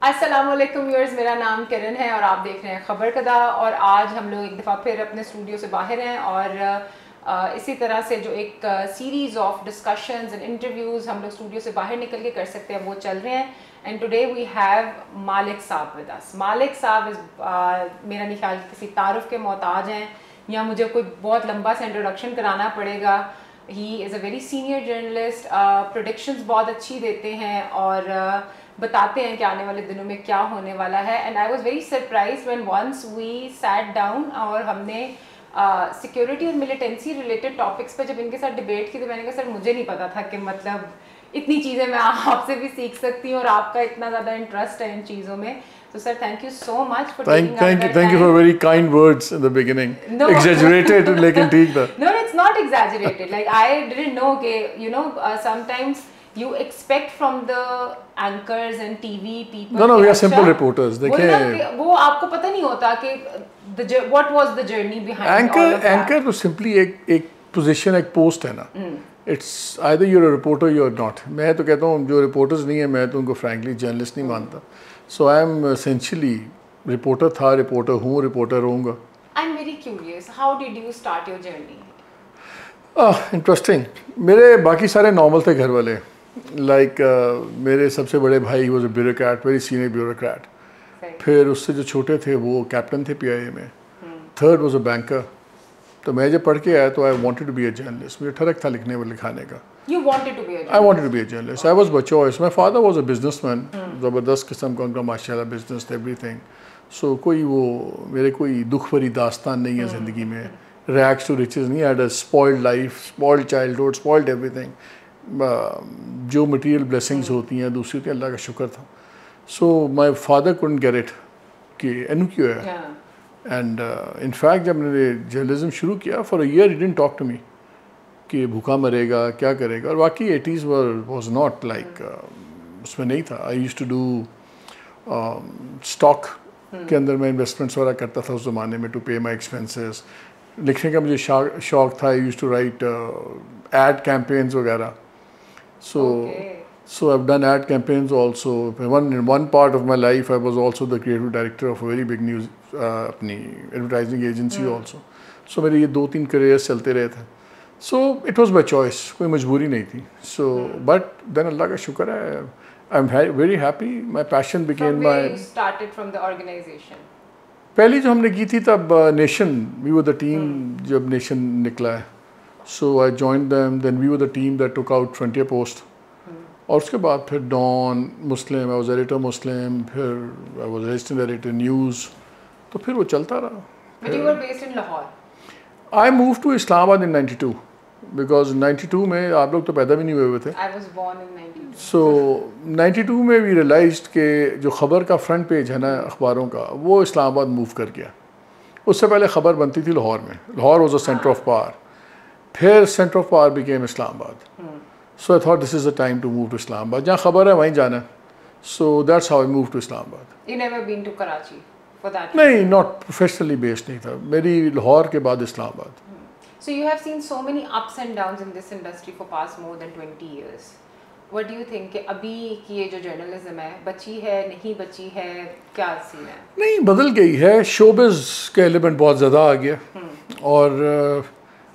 अस्सलामुअलैकुम व्यूअर्स, मेरा नाम किरण है और आप देख रहे हैं खबर कदा। और आज हम लोग एक दफ़ा फिर अपने स्टूडियो से बाहर हैं और इसी तरह से जो एक series of discussions and interviews हम लोग स्टूडियो से बाहर निकल के कर सकते हैं वो चल रहे हैं। एंड टुडे वी हैव मालिक साहब विद अस। मालिक साहब मेरा नहीं ख्याल किसी तारुफ के मोहताज हैं या मुझे कोई बहुत लंबा सा इंट्रोडक्शन कराना पड़ेगा। He is a very senior journalist, predictions बहुत अच्छी देते हैं और बताते हैं कि आने वाले दिनों में क्या होने वाला है। And I was very surprised when once we sat down और हमने सिक्योरिटी और मिलिटेंसी रिलेटेड टॉपिक्स पे जब इनके साथ डिबेट की तो मैंने कहा सर मुझे नहीं पता था कि मतलब इतनी चीज़ें मैं आपसे भी सीख सकती हूँ और आपका इतना ज़्यादा इंटरेस्ट है इन चीज़ों में। So sir, thank you so much for taking up that time. Thank you for very kind words in the beginning. No. Exaggerated, लेकिन ठीक था. No, it's not exaggerated. Like I didn't know that sometimes you expect from the anchors and TV people. No, we are simple reporters. देखिए वो आपको पता नहीं होता कि what was the journey behind all of that. Anchor तो simply एक position, एक post है ना. It's either you're a reporter or you're not. मैं तो कहता हूँ जो reporters नहीं है मैं तो उनको frankly journalist नहीं मानता. So I am essentially reporter था, reporter हूँ, reporter रहूँगा. I'm very curious. How did you start your journey? Interesting. मेरे बाकी सारे normal थे घर वाले. Like मेरे सबसे बड़े भाई was a bureaucrat, very senior bureaucrat. फिर उससे जो छोटे थे वो captain थे PIA में. Third was a banker. तो मैं जब पढ़ के आया तो I wanted to be a journalist. मुझे ठरक था लिखाने का. You wanted to be a journalist? I wanted to be a journalist. I was by choice. My father was a businessman. ज़बरदस्त किस्म का उनका माशाल्लाह business everything. So कोई वो मेरे कोई दुख भरी दास्तान नहीं है ज़िंदगी में. Rags to riches नहीं. I had a spoiled life, spoiled childhood, spoiled everything. जो material blessings होती हैं दूसरी होती हैं अल्लाह का शुक्र था. So my father couldn't get it कि एनु क्यों है. And in fact जब मैंने journalism शुरू किया for a year he didn't talk to me. कि भूखा मरेगा क्या करेगा और वाकई 80s was not like उसमें नहीं था. I used to do stock के अंदर मैं इन्वेस्टमेंट्स वगैरह करता था उस ज़माने में to pay my expenses. लिखने का मुझे शौक था. I used to write ad campaigns वगैरह. So I've done ad campaigns also. In one part of my life I was also the creative director of a very big news अपनी advertising agency also. So मेरे ये 2-3 careers चलते रहे थे. So it was by choice. कोई मजबूरी नहीं थी. So but then अल्लाह का शुक्र है. I'm very happy. My passion became my. From where you started from the organization? पहली जो हमने की थी तब Nation. We were the team जब Nation निकला है. So I joined them. Then we were the team that took out Frontier Post. और उसके बाद फिर Dawn, Muslim. I was editor Muslim. फिर I was assistant editor News. तो फिर वो चलता रहा. But you were based in Lahore. I moved to Islamabad in 92. Because 92 में आप लोग तो पैदा भी नहीं हुए थे. I was born in 92. So 92 में we realized कि जो ख़बर का फ्रंट पेज है ना अखबारों का वो इस्लामाबाद मूव कर गया. उससे पहले ख़बर बनती थी लाहौर में. Lahore was a center of power. फिर center of power became Islamabad. So I thought this is the time to move to Islamabad. जहाँ ख़बर है वहीं जाना. So that's how I moved to Islamabad. You never been to Karachi for that? नहीं, not professionally based नहीं था. मेरी लाहौर के बाद Islamabad. So you have seen so many ups and downs in this industry for past more than 20 years. What do you think कि अभी की ये जो जर्नलिज्म है बची है नहीं बची है क्या सीन है? नहीं बदल गई है. शोबिज़ का एलिमेंट बहुत ज़्यादा आ गया और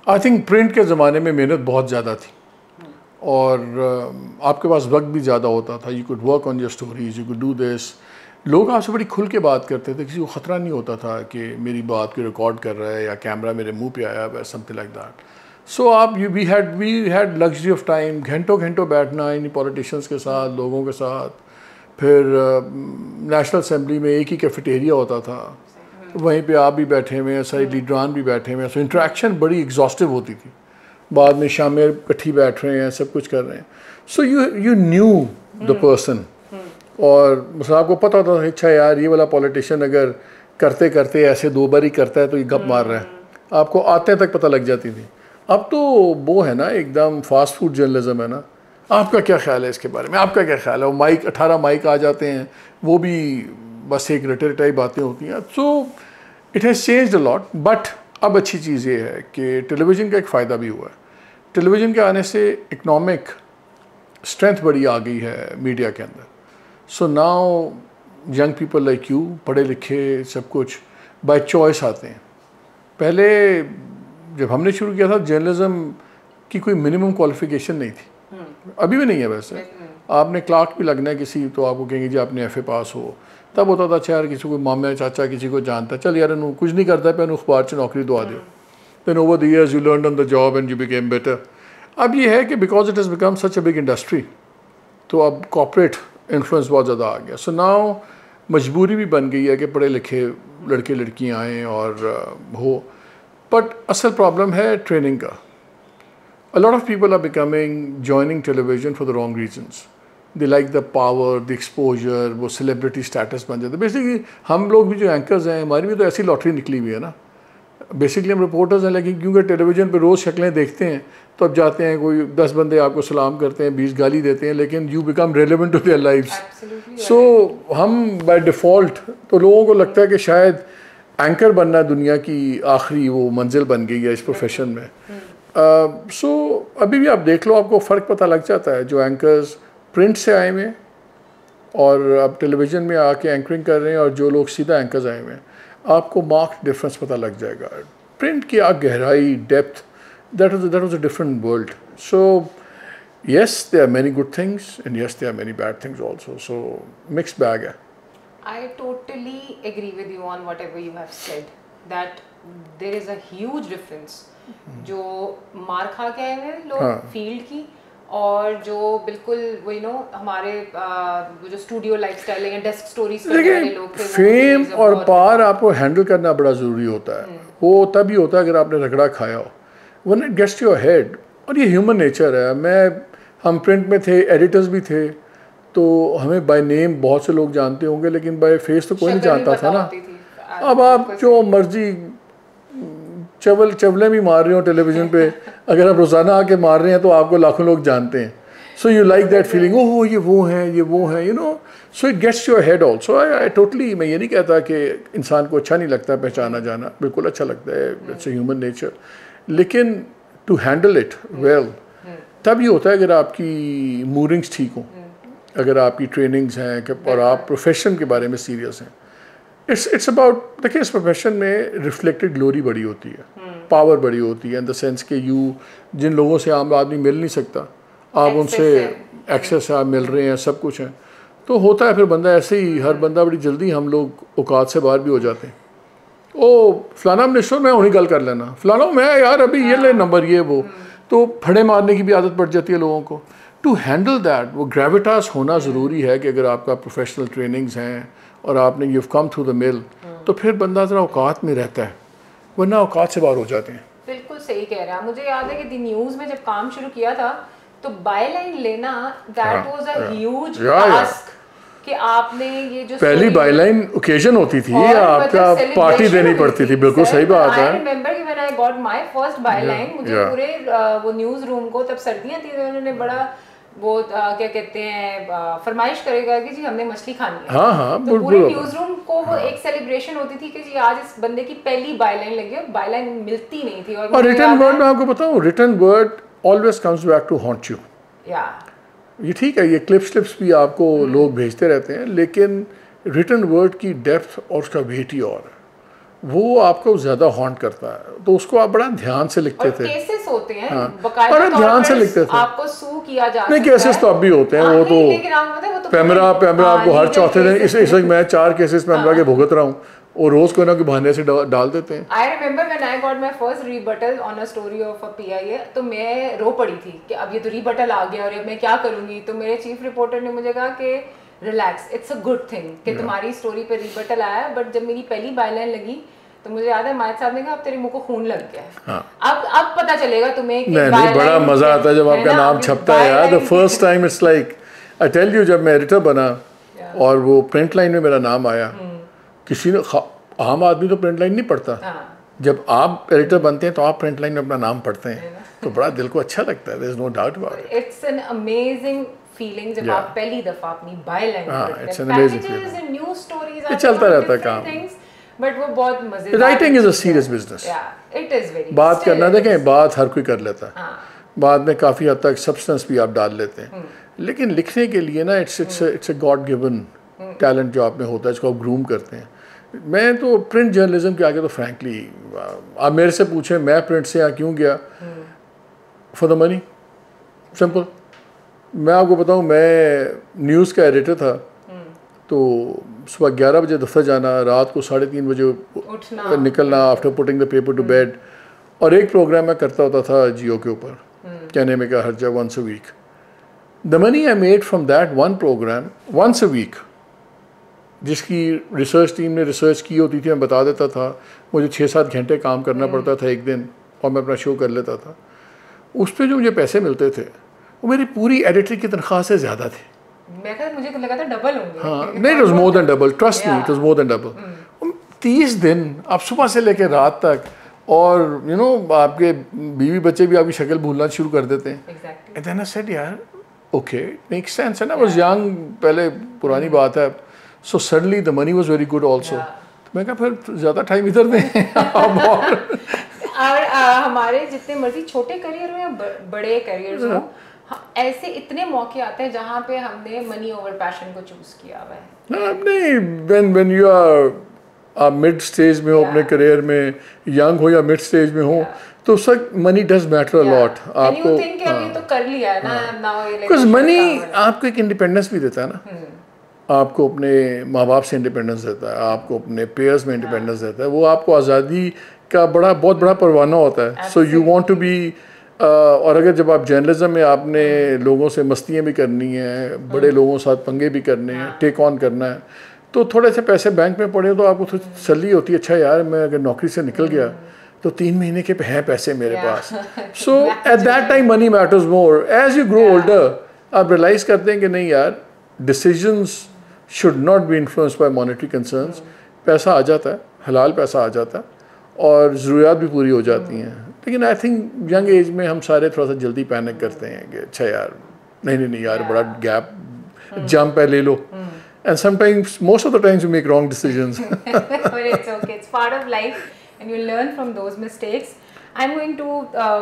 आई थिंक प्रिंट के ज़माने में मेहनत बहुत ज़्यादा थी और आपके पास वक्त भी ज़्यादा होता था. You could work on your stories, you could do this. लोग आपसे बड़ी खुल के बात करते थे. किसी को ख़तरा नहीं होता था कि मेरी बात को रिकॉर्ड कर रहा है या कैमरा मेरे मुंह पे आया है समथिंग लाइक दैट. सो आप we had luxury of time. घंटों बैठना इन पॉलिटिशियंस के साथ, लोगों के साथ. फिर नेशनल असेंबली में एक ही कैफेटेरिया होता था. वहीं पे आप भी बैठे हुए हैं, सारे लीडरान भी बैठे हुए हैं. सो इंटरेक्शन बड़ी एग्जॉस्टिव होती थी. बाद में शाम में इकट्ठी बैठ रहे हैं, सब कुछ कर रहे हैं. So you new the person और मतलब आपको पता होता था अच्छा यार ये वाला पॉलिटिशियन अगर करते करते ऐसे 2 बार ही करता है तो ये गप मार रहा है. आपको आते तक पता लग जाती थी. अब तो वो है ना एकदम फास्ट फूड जर्नलिज्म है ना. आपका क्या ख्याल है इसके बारे में? आपका क्या ख्याल है? वो 18 माइक आ जाते हैं वो भी बस एक रटे रटाई बातें होती हैं. So it has changed a lot. But अब अच्छी चीज़ ये है कि टेलीविज़न का एक फ़ायदा भी हुआ है. टेलीविज़न के आने से इकनॉमिक स्ट्रेंथ बड़ी आ गई है मीडिया के अंदर. So now young people like you, पढ़े लिखे सब कुछ बाय चॉइस आते हैं। पहले जब हमने शुरू किया था जर्नलिज्म की कोई मिनिमम क्वालिफिकेशन नहीं थी, अभी भी नहीं है वैसे। आपने क्लार्क भी लगना है किसी तो आपको कहेंगे जी आपने FA पास हो। तब होता था अच्छा यार किसी को मामा चाचा किसी को जानता, चल यार इन्हों कुछ नहीं करता पे अखबार से नौकरी दवा दो। Then over the years you learn on the job and you became better. अब ये है कि because it has become such a big industry, तो अब कॉर्पोरेट इन्फ्लुएंस बहुत ज़्यादा आ गया। सो नाउ मजबूरी भी बन गई है कि पढ़े लिखे लड़के लड़कियाँ आएँ और हो। बट असल प्रॉब्लम है ट्रेनिंग का। A lot of people are joining television for the wrong reasons. They like the power, the exposure, वो celebrity status बन जाते हैं। Basically हम लोग भी जो एंकर्स हैं, हमारी भी तो ऐसी लॉटरी निकली हुई है ना। बेसिकली हम रिपोर्टर्स हैं, लेकिन क्योंकि टेलीविज़न पे रोज़ शक्लें देखते हैं तो अब जाते हैं, कोई 10 बंदे आपको सलाम करते हैं, 20 गाली देते हैं, लेकिन you become relevant to their lives. So हम बाय डिफ़ॉल्ट तो लोगों को लगता है कि शायद एंकर बनना दुनिया की आखिरी वो मंजिल बन गई है इस प्रोफेशन में। सो अभी भी आप देख लो, आपको फ़र्क पता लग जाता है। जो एंकर्स प्रिंट से आए हुए हैं और अब टेलीविज़न में आके एंकरिंग कर रहे हैं और जो लोग सीधा एंकर्स आए हुए हैं, आपको मार्क्ड डिफरेंस पता लग जाएगा। प्रिंट की गहराई, depth, that was a different world. So yes there are many good things and yes there are many bad things also. So mixed bag है। I totally agree with you on whatever you have said, that there is a huge difference जो मार खा के आए हैं लोग field की, और जो बिल्कुल वो हमारे वो जो स्टूडियो लाइफस्टाइल है, डेस्क स्टोरीज करने वाले लोग थे। फेम और पार आपको हैंडल करना बड़ा ज़रूरी होता है। वो तभी होता है अगर आपने रगड़ा खाया हो, when it gets your head. और ये ह्यूमन नेचर है। हम प्रिंट में थे, एडिटर्स भी थे, तो हमें बाय नेम बहुत से लोग जानते होंगे, लेकिन बाय फेस तो कोई नहीं जानता था ना। अब आप जो मर्जी चवलें भी मार रहे हो टेलीविज़न पे, अगर आप रोज़ाना आके मार रहे हैं तो आपको लाखों लोग जानते हैं। So you like that feeling, oh ये वो हैं, you know. So it gets your head also. I totally, मैं ये नहीं कहता कि इंसान को अच्छा नहीं लगता पहचाना जाना, बिल्कुल अच्छा लगता है, इट्स अ ह्यूमन नेचर। लेकिन टू हैंडल इट वेल तब ये होता है अगर आपकी मूविंग्स ठीक हों, अगर आपकी ट्रेनिंग्स हैं और आप प्रोफेशन के बारे में सीरियस हैं। इट्स अबाउट, देखिए इस प्रोफेशन में रिफ्लेक्टेड ग्लोरी बड़ी होती है, पावर बड़ी होती है, इन द सेंस कि यू जिन लोगों से आम आदमी मिल नहीं सकता, आप उनसे एक्सेस आप मिल रहे हैं, सब कुछ है, तो होता है फिर बंदा ऐसे ही, हर बंदा बड़ी जल्दी हम लोग औकात से बाहर भी हो जाते हैं। ओ फलाना मिनिस्टर मैं उन्हीं गल कर लेना, फलाना मैं यार अभी ये ले नंबर ये वो, तो फड़े मारने की भी आदत पड़ जाती है लोगों को। टू हैंडल दैट वो ग्रेविटास होना ज़रूरी है कि अगर आपका प्रोफेशनल ट्रेनिंग्स हैं और आपने you come through the mill, तो फिर बंदा ज़रा औकात में रहता है, वरना औकात से बाहर हो जाते हैं। बिल्कुल सही कह रहे हैं। मुझे याद है कि दी न्यूज़ में जब काम शुरू किया था तो बाय लाइन लेना that was a huge task, कि आपने ये जो पहली बाय लाइन ओकेजन होती थी, आपका पार्टी देनी पड़ती थी। बिल्कुल सही बात है। आई रिमेंबर कि when I got my first by line, मुझे पूरे वो न्यूज़ रूम को, तब सर्दियां थी, उन्होंने बड़ा वो क्या कहते हैं फरमाइश करेगा कि जी हमने मछली खानी है। हाँ, तो पूरे न्यूज़ रूम को वो एक सेलिब्रेशन होती थी कि जी आज इस बंदे की पहली बाय लाइन लगी है। बाय लाइन मिलती नहीं थी। और रिटन वर्ड मैं आपको बताऊं, written word always comes back to haunt you. ये ठीक है, ये क्लिप्स भी आपको लोग भेजते रहते हैं, लेकिन रिटन वर्ड की डेप्थ और उसका वेट ही और वो आपको ज़्यादा हॉन्ट करता है, तो उसको आप बड़ा ध्यान से लिखते थे। केसेस होते हैं, बड़ा ध्यान से लिखते थे। आपको सू किया जा नहीं, केसेस तो अब भी होते हैं, वो तो पैमरा आपको हर चौथे दिन, इस वक्त मैं 4 केसेस पैमरा के भुगत रहा हूँ, और रोज कोई ना कोई बहाने से डाल देते हैं। I remember when I got my first rebuttal on a story of a PIA, तो मैं रो पड़ी थी कि अब ये तो रीबटल आ गया और अब मैं क्या करूंगी। तो मेरे चीफ रिपोर्टर ने मुझे कहा कि relax, it's a good thing कि तुम्हारी स्टोरी पे रीबटल आया। बट जब मेरी पहली बायलाइन लगी तो मुझे याद है माहिर साहब ने कहा अब तेरे मुंह को खून लग गया है। अब पता चलेगा तुम्हें कि नहीं, बड़ा मजा आता है जब आपका नाम छपता है यार। The first time it's like, I tell you, जब मैं एडिटर बना और वो प्रिंट लाइन में मेरा नाम आया, किसी ने, आम आदमी तो प्रिंट लाइन नहीं पढ़ता, जब आप एडिटर बनते हैं तो आप प्रिंट लाइन में अपना नाम पढ़ते हैं, तो बड़ा दिल को अच्छा लगता है। There is no doubt about it. It's an amazing feeling जब आप पहली दफा अपनी बायलाइन पढ़ते हैं। पैकेजेस एंड न्यूज़ स्टोरीज, ये चलता रहता है काम, बट वो बहुत मजेदार। Writing is a serious business. It is very, बात करना, देखें बात हर कोई कर लेता है, बाद में काफ़ी हद तक सब्सटेंस भी आप डाल लेते हैं, लेकिन लिखने के लिए ना it's a God given talent जो आप में होता है जिसको आप ग्रूम करते हैं। मैं तो प्रिंट जर्नलिज्म के आगे तो फ्रैंकली, आप मेरे से पूछें मैं प्रिंट से यहाँ क्यों गया, फॉर द मनी, सिंपल। मैं आपको बताऊँ, मैं न्यूज़ का एडिटर था, तो सुबह 11 बजे दफ्तर जाना, रात को 3:30 बजे निकलना after putting the paper two bed, और एक प्रोग्राम मैं करता होता था जियो के ऊपर, कहने में क्या हर्जा, once a week. The money I made from that one program once a week, जिसकी रिसर्च टीम ने रिसर्च की होती थी, मैं बता देता था, मुझे 6-7 घंटे काम करना पड़ता था एक दिन, और मैं अपना शो कर लेता था। उस पर जो मुझे पैसे मिलते थे वो मेरी पूरी एडिटर की तनख्वाह से ज़्यादा थे। मुझे लगा था डबल होंगे। हाँ, नहीं, it was more than double, trust me, it was more than double. 30 दिन आप सुबह से लेकर रात तक, और यू नो आपके बीवी बच्चे भी आपकी शक्ल भूलना शुरू कर देते हैं। एंड देन आई सेड यार okay, make sense, and I was young, पहले पुरानी बात है। So suddenly the money was very good also. मैं कहा फिर ज़्यादा टाइम इधर दें। और हमारे जितने मर्जी छोटे करियर हो या बड़े करियर हो, ऐसे इतने मौके आते हैं जहाँ पे हमने मनी ओवर पैशन को चूज किया हुआ है। नहीं, when you are mid stage में हो अपने करियर में, यंग हो या मिड स्टेज में हो, तो sir money does matter a lot. आपको अभी तो कर लिया है ना, नाउ बिकॉज मनी आपको एक इंडिपेंडेंस भी देता है ना, आपको अपने माँ बाप से इंडिपेंडेंस देता है, आपको अपने पेयर्स में इंडिपेंडेंस देता है, वो आपको आज़ादी का बहुत बड़ा परवाना होता है। So you want to be, और अगर जब आप जर्नलिज्म में आपने लोगों से मस्तियाँ भी करनी हैं, बड़े लोगों के साथ पंगे भी करने हैं, टेक ऑन करना है, तो थोड़े से पैसे बैंक में पड़े तो आपको थोड़ी तसल्ली होती है, अच्छा यार मैं अगर नौकरी से निकल गया तो 3 महीने के हैं पैसे मेरे पास। So at that time money matters more. As you grow older आप रियलाइज़ करते हैं कि नहीं यार, decisions should not be influenced by monetary concerns. पैसा आ जाता है, हलाल पैसा आ जाता है, और ज़रूरियात भी पूरी हो जाती हैं। लेकिन आई थिंक यंग एज में हम सारे थोड़ा सा जल्दी पैनिक करते हैं कि अच्छा यार नहीं यार, बड़ा गैप जंप है, ले लो। And sometimes, most of the times, you make wrong decisions. But it's okay. It's part of life, and you learn from those mistakes. I'm going to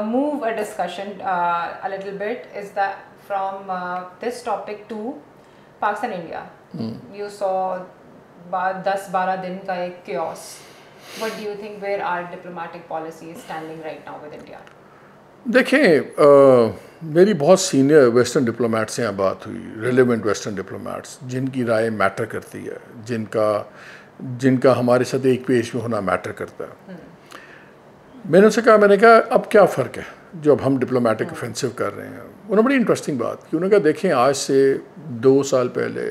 move a discussion a little bit. Is that from this topic to Pakistan, India? You saw 10-12 दिन का एक chaos. What do you think? Where our diplomatic policy is standing right now with India? देखें, मेरी बहुत senior western diplomat से यहाँ बात हुई, रेलेवेंट वेस्टर्न डिप्लोमेट्स जिनकी राय मैटर करती है, जिनका हमारे साथ एक पेज में होना मैटर करता है। मैंने उनसे कहा, मैंने कहा अब क्या फ़र्क है जो अब हम डिप्लोमेटिक ऑफेंसिव कर रहे हैं। उन्होंने बड़ी इंटरेस्टिंग बात की। उन्होंने कहा देखें, आज से 2 साल पहले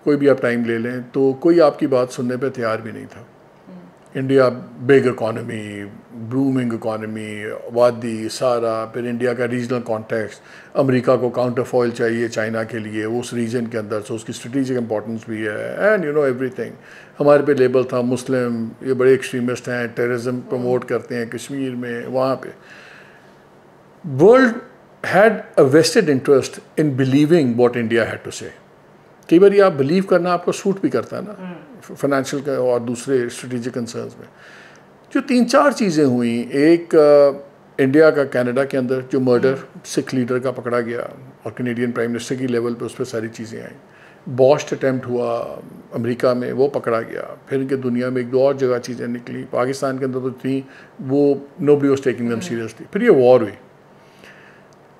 कोई भी आप टाइम ले लें तो कोई आपकी बात सुनने पर तैयार भी नहीं था। India big economy, brooming economy, वादी सारा, फिर इंडिया का रीजनल कॉन्टेक्स्ट, अमेरिका को काउंटर फॉइल चाहिए चाइना के लिए उस रीजन के अंदर, सो उसकी स्ट्रेटेजिक इंपॉर्टेंस भी है, एंड यू नो एवरीथिंग। हमारे पे लेबल था मुस्लिम, ये बड़े एक्सट्रीमिस्ट हैं, टेररिज्म प्रमोट करते हैं कश्मीर में, वहाँ पे। World had a vested interest in believing what India had to say. कई बार आप बिलीव करना आपको सूट भी करता है ना, फाइनेंशियल का और दूसरे स्ट्रेटेजिक कंसर्न्स में। जो 3-4 चीज़ें हुई, एक इंडिया का कनाडा के अंदर जो मर्डर सिख लीडर का पकड़ा गया और कैनेडियन प्राइम मिनिस्टर की लेवल पे उस पर सारी चीज़ें आई। बॉस्ट अटैम्प्ट हुआ अमेरिका में, वो पकड़ा गया। फिर इनके दुनिया में 1-2 और जगह चीज़ें निकली, पाकिस्तान के अंदर तो थी, वो nobody was taking them seriously. फिर ये वॉर हुई।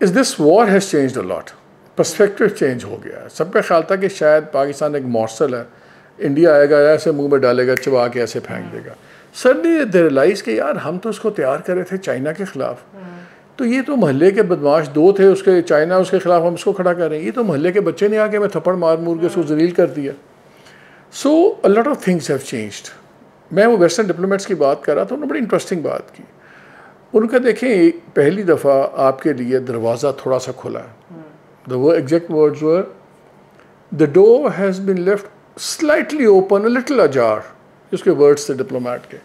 इस this war has changed a lot, perspective change हो गया। सबका ख्याल था कि शायद पाकिस्तान एक मॉर्सल है, इंडिया आएगा ऐसे मुंह में डालेगा, चबा के ऐसे फेंक देगा। सडनली दे रियलाइज़ कि यार हम तो इसको तैयार कर रहे थे चाइना के ख़िलाफ़, तो ये तो मोहल्ले के बदमाश 2 थे, उसके चाइना उसके ख़िलाफ़ हम इसको खड़ा कर रहे हैं, ये तो मोहल्ले के बच्चे ने आके मैं थप्पड़ मार के उसको जलील कर दिया। So a lot of things have changed. मैं वो वेस्टर्न डिप्लोमेट्स की बात कर रहा था, उन्होंने बड़ी इंटरेस्टिंग बात की। उनका देखें, पहली दफ़ा आपके लिए दरवाज़ा थोड़ा सा खुला है। The exact words were, the door has been left slightly open, a little ajar. इसके वर्ड्स थे डिप्लोमेट के।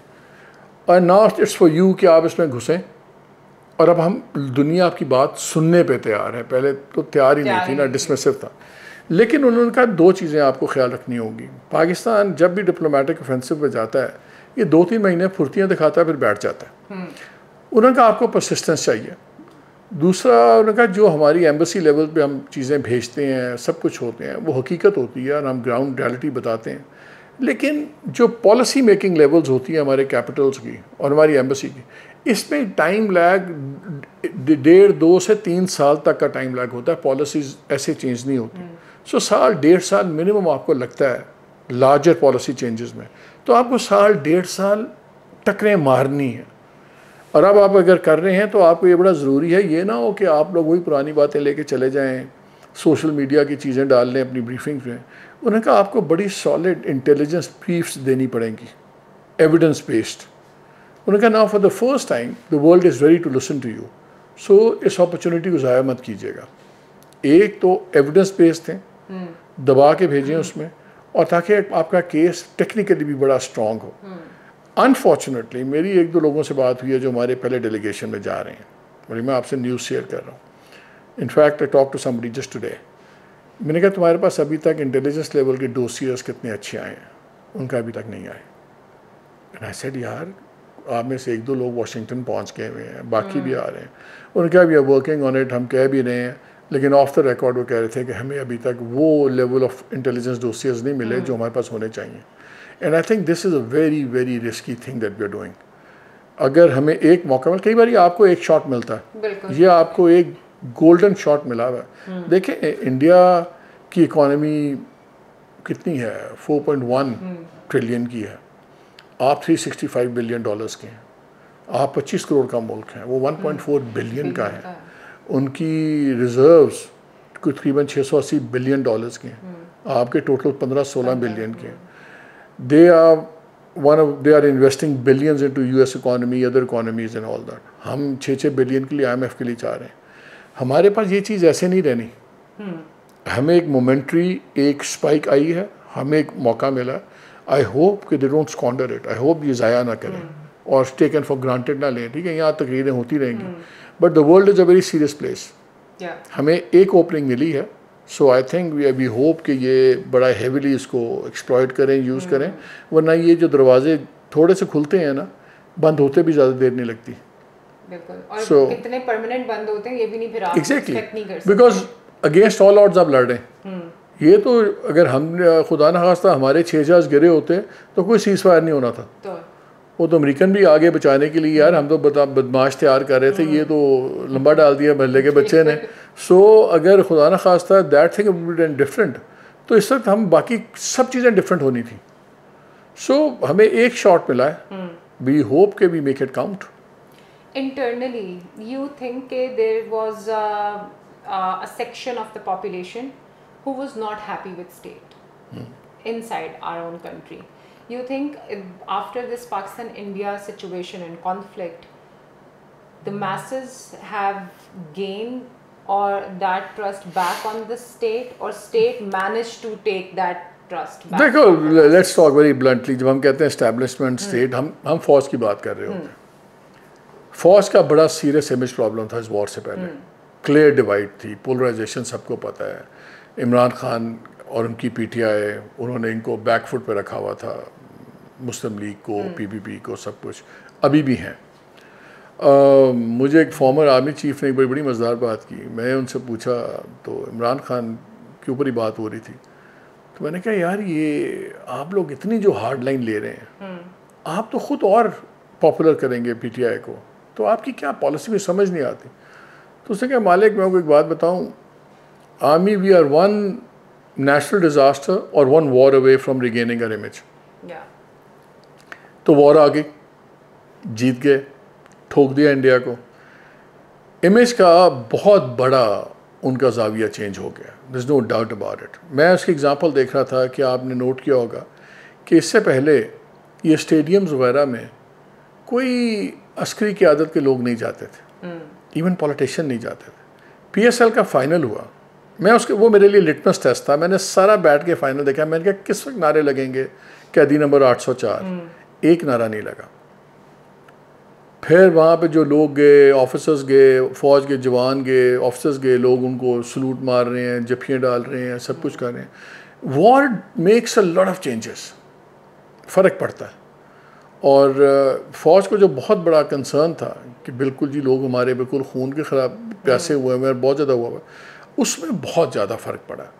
और now it's for you कि आप इसमें घुसें, और अब हम दुनिया आपकी बात सुनने पे तैयार है। पहले तो तैयार ही नहीं थी ना, डिसमिसिव था। लेकिन उन्होंने कहा 2 चीज़ें आपको ख्याल रखनी होगी। पाकिस्तान जब भी डिप्लोमेटिक ऑफेंसिव पे जाता है, ये 2-3 महीने फुर्तियाँ दिखाता है, फिर बैठ जाता है। उन्होंने कहा आपको परसिस्टेंस चाहिए। दूसरा उन्होंने कहा जो हमारी एम्बेसी लेवल पे हम चीज़ें भेजते हैं, सब कुछ होते हैं, वो हकीकत होती है और हम ग्राउंड रियलिटी बताते हैं, लेकिन जो पॉलिसी मेकिंग लेवल्स होती है हमारे कैपिटल्स की और हमारी एम्बेसी की, इसमें टाइम लैग 1.5-2 से 3 साल तक का टाइम लैग होता है। पॉलिसीज़ ऐसे चेंज नहीं होती। सो साल 1.5 साल मिनिमम आपको लगता है लार्जर पॉलिसी चेंजेस में, तो आपको साल 1.5 साल टक्करें मारनी है। और अब आप अगर कर रहे हैं तो आपको ये बड़ा ज़रूरी है, ये ना हो कि आप लोग वही पुरानी बातें लेके चले जाएं, सोशल मीडिया की चीज़ें डाल लें अपनी ब्रीफिंग्स में। उन्होंने कहा आपको बड़ी सॉलिड इंटेलिजेंस ब्रीफ्स देनी पड़ेंगी, एविडेंस बेस्ड। उन्होंने कहा now for the first time the world is ready to listen to you, so इस अपॉर्चुनिटी को ज़ाया मत कीजिएगा। एक तो एविडेंस बेस्ड थे, दबा के भेजें उसमें, और ताकि आपका केस टेक्निकली भी बड़ा स्ट्रॉन्ग हो। अनफॉर्चुनेटली मेरी 1-2 लोगों से बात हुई है जो हमारे पहले डेलीगेशन में जा रहे हैं, और मैं आपसे न्यूज़ शेयर कर रहा हूँ। In fact I talk to somebody just today, मैंने कहा तुम्हारे पास अभी तक इंटेलिजेंस लेवल के डोसियर्स कितने अच्छे आए हैं, उनका अभी तक नहीं आए। एंड आई सेड यार आप में से 1-2 लोग वाशिंगटन पहुँच गए हुए हैं, बाकी भी आ रहे हैं। उनका we are working on it, हम कह भी रहे हैं, लेकिन ऑफ द रिकॉर्ड वो कह रहे थे कि हमें अभी तक वो लेवल ऑफ इंटेलिजेंस डोसियर्स नहीं मिले जो हमारे पास होने चाहिए। And I think this is a very very risky thing that we are doing. अगर हमें एक मौका मिल, कई बार आपको एक शॉट मिलता है, ये आपको एक गोल्डन शॉट मिला हुआ है। देखें इंडिया की इकॉनमी कितनी है, 4.1 ट्रिलियन की है, आप 365 बिलियन डॉलर्स के हैं, आप 25 करोड़ का मुल्क हैं, वो 1.4 बिलियन का है। उनकी रिजर्व्स तकरीबन 680 बिलियन डॉलर्स के हैं, आपके टोटल 15-16 बिलियन के हैं। they are investing billions into US economy, other economies and all that. हम 6-6 बिलियन के लिए IMF के लिए चाह रहे हैं। हमारे पास ये चीज़ ऐसे नहीं रहनी। हमें एक मोमेंट्री एक स्पाइक आई है, हमें एक मौका मिला। आई होप कि they don't squander it, I hope ये ज़ाया ना करें और टेकन फॉर ग्रांटेड ना लें। ठीक है, यहाँ तकरीरें होती रहेंगी, but the world is a very serious place. हमें एक ओपनिंग मिली है, सो आई थिंक वी होप कि ये बड़ा हेविली इसको एक्सप्लॉइट करें, यूज़ करें, वरना ये जो दरवाजे थोड़े से खुलते हैं ना, बंद होते भी ज़्यादा देर नहीं लगती। बिल्कुल, और कितने परमानेंट बंद होते हैं ये भी नहीं फिर आप एक्सपेक्ट नहीं कर सकते, बिकॉज अगेंस्ट ऑल ऑड्स आप लड़ रहे हैं। ये तो अगर हम खुदा न खास्ता हमारे 6 जहाज गिरे होते तो कोई सीज फायर नहीं होना था। वो तो अमेरिकन भी आगे बचाने के लिए, यार हम तो बदमाश तैयार कर रहे थे, ये तो लंबा डाल दिया महल्ले के बच्चे ने। सो अगर खुदा न खास्ता that thing would be different, तो इस वक्त हम बाकी सब चीज़ें डिफरेंट होनी थी। सो हमें एक शॉट मिला है, वी होप के we make it count. Internally, you think there was a section of the population who was not happy with state inside our own country. You think after this Pakistan-India situation and conflict, the masses have gained or that trust back on the state, or state managed to take that trust back? देखो, let's talk very bluntly. जब हम कहते हैं establishment state, हम फौज की बात कर रहे होते हैं। फौज का बड़ा सीरियस इमेज प्रॉब्लम था इस वॉर से पहले। क्लियर डिवाइड थी, पोलराइजेशन सबको पता है। इमरान खान और उनकी पीटीआई, उन्होंने इनको बैकफुट पे रखा हुआ था, मुस्लिम लीग को, पीपीपी को, सब कुछ अभी भी हैं। मुझे एक फॉर्मर आर्मी चीफ ने एक बड़ी मज़ेदार बात की। मैं उनसे पूछा, तो इमरान खान के ऊपर ही बात हो रही थी, तो मैंने कहा यार ये आप लोग इतनी जो हार्ड लाइन ले रहे हैं, आप तो ख़ुद और पॉपुलर करेंगे पीटीआई को, तो आपकी क्या पॉलिसी में समझ नहीं आती। तो उसने कहा मालिक मैं आपको एक बात बताऊं, army we are one national disaster और one war away from regaining our image. तो वॉर आ गई, जीत गए, ठोक दिया इंडिया को, इमेज का बहुत बड़ा उनका जाविया चेंज हो गया, there is no doubt about it. मैं उसकी एग्जांपल देख रहा था कि आपने नोट किया होगा कि इससे पहले ये स्टेडियम्स वगैरह में कोई अस्करी की आदत के लोग नहीं जाते थे, इवन पॉलिटिशियन नहीं जाते थे। पीएसएल का फाइनल हुआ, मैं उसके वो मेरे लिए लिटमस टेस्ट था, मैंने सारा बैठ के फाइनल देखा। मैंने कहा किस वक्त नारे लगेंगे, कैदी नंबर 804, एक नारा नहीं लगा। फिर वहाँ पे जो लोग गए, ऑफिसर्स गए, फ़ौज के जवान गए, ऑफिसर्स गए, लोग उनको सलूट मार रहे हैं, जफियाँ डाल रहे हैं, सब कुछ कर रहे हैं। War makes a lot of changes, फ़र्क पड़ता है। और फ़ौज को जो बहुत बड़ा कंसर्न था कि बिल्कुल जी लोग हमारे बिल्कुल खून के ख़िलाफ़ प्यासे हुए हैं और बहुत ज़्यादा हुआ है, उसमें बहुत ज़्यादा फ़र्क पड़ा।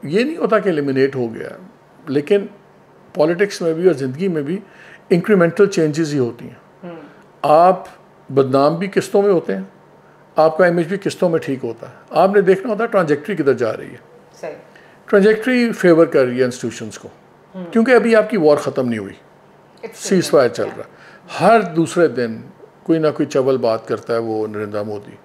ये नहीं होता कि एलिमिनेट हो गया, लेकिन पॉलिटिक्स में भी और ज़िंदगी में भी इंक्रीमेंटल चेंजेस ही होती हैं। आप बदनाम भी किस्तों में होते हैं, आपका इमेज भी किस्तों में ठीक होता है। आपने देखना होता है ट्रांजेक्ट्री किधर जा रही है। ट्रांजेक्ट्री फेवर कर रही है इंस्टीट्यूशंस को, क्योंकि अभी आपकी वॉर ख़त्म नहीं हुई, सीज फायर चल रहा। हर दूसरे दिन कोई ना कोई चवल बात करता है वो नरेंद्र मोदी।